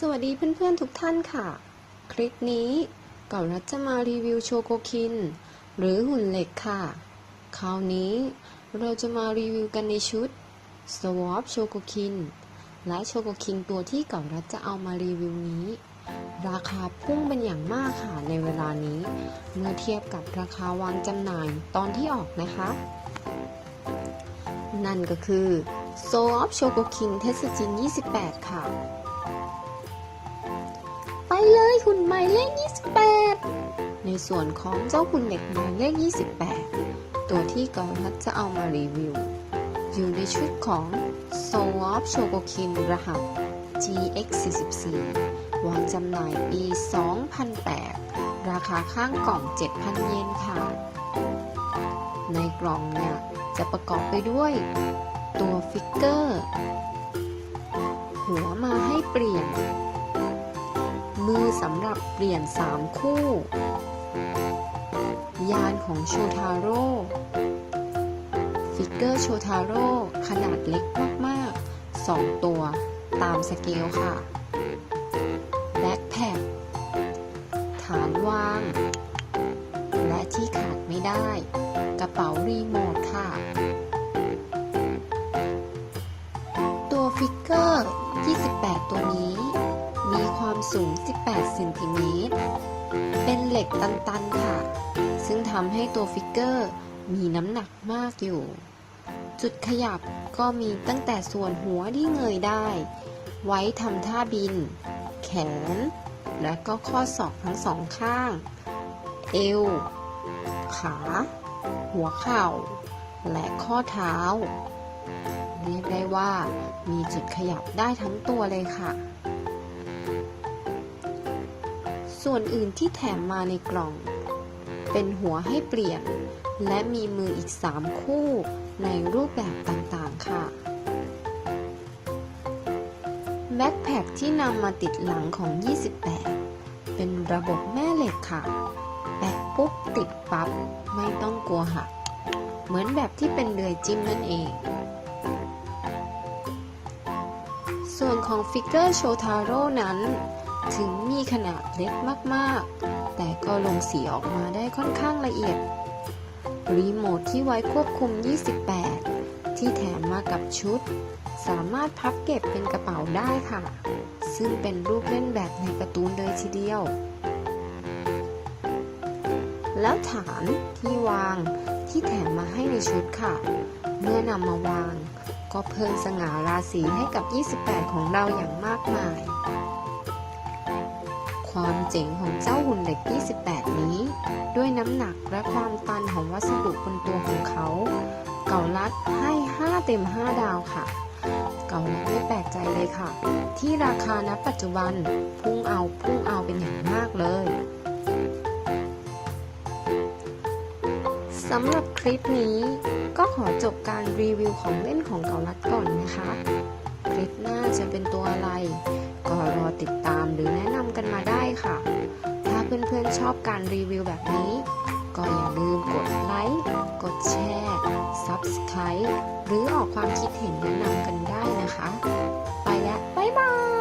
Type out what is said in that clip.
สวัสดีเพื่อนๆทุกท่านค่ะ คลิปนี้เก่ารัฐจะมารีวิวโชโกคินหรือหุ่นเหล็กค่ะ คราวนี้เราจะมารีวิวกันในชุด Swap โชโกคินและโชโกคินตัวที่เก่ารัฐจะเอามารีวิวนี้ ราคาพุ่งเป็นอย่างมากค่ะในเวลานี้เมื่อเทียบกับราคาวางจำหน่ายตอนที่ออกนะคะ นั่นก็คือ Swap โชโกคินเทสจิน28 ค่ะ ไปเลยหุ่นหมายเลข28ในส่วนของเจ้าหุ่นเหล็กหมายเลข28ตัวที่กอรัฐจะเอามารีวิวอยู่ในชุดของ Swap Shogokin รหัส GX44 วางจำหน่ายปี 2008 ราคาข้างกล่อง 7,000 เยนค่ะในกล่องเนี่ยจะประกอบไปด้วยตัวฟิกเกอร์หัวมาให้เปลี่ยนมือสำหรับเปลี่ยน3คู่ยานของโชทาโร่ฟิกเกอร์โชทาโร่ขนาดเล็กมากๆ2ตัวตามสเกลค่ะแบ็คแพ็คฐานวางและที่ขาดไม่ได้กระเป๋ารีโมทค่ะตัวฟิกเกอร์28ตัวนี้มีความสูง18เซนติเมตรเป็นเหล็กตันๆค่ะซึ่งทำให้ตัวฟิกเกอร์มีน้ำหนักมากอยู่จุดขยับก็มีตั้งแต่ส่วนหัวที่เงยได้ไว้ทำท่าบินแขนและก็ข้อศอกทั้งสองข้างเอวขาหัวเข่าและข้อเท้าเรียกได้ว่ามีจุดขยับได้ทั้งตัวเลยค่ะส่วนอื่นที่แถมมาในกล่องเป็นหัวให้เปลี่ยนและมีมืออีก3คู่ในรูปแบบต่างๆค่ะแบ็คแพ็คที่นำมาติดหลังของ28เป็นระบบแม่เหล็กค่ะแปะปุ๊บติดปั๊บไม่ต้องกลัวหักเหมือนแบบที่เป็นเลื่อยจิ้มนั่นเองส่วนของฟิกเกอร์โชทาโร่นั้นถึงมีขนาดเล็กมากๆแต่ก็ลงสีออกมาได้ค่อนข้างละเอียดรีโมทที่ไว้ควบคุม28ที่แถมมากับชุดสามารถพับเก็บเป็นกระเป๋าได้ค่ะซึ่งเป็นรูปเล่นแบบในการ์ตูนเลยทีเดียวแล้วฐานที่วางที่แถมมาให้ในชุดค่ะเมื่อนำมาวางก็เพิ่มสง่าราศีให้กับ28ของเราอย่างมากมายความเจ๋งของเจ้าหุ่นเหล็ก28นี้ด้วยน้ำหนักและความตันของวัสดุบนตัวของเขาเก่ารัฐให้5เต็ม5ดาวค่ะเก่ารัฐไม่แปลกใจเลยค่ะที่ราคาณปัจจุบันพุ่งเอาเป็นอย่างมากเลยสำหรับคลิปนี้ก็ขอจบการรีวิวของเล่นของเก่ารัฐก่อนนะคะคลิปหน้าจะเป็นตัวอะไรก็รอติดตามหรือแนะนำกันมาได้ค่ะถ้าเพื่อนๆชอบการรีวิวแบบนี้ก็อย่าลืมกดไลค์กดแชร์ Subscribe หรือออกความคิดเห็นแนะนำกันได้นะคะไปแล้วบ๊ายบาย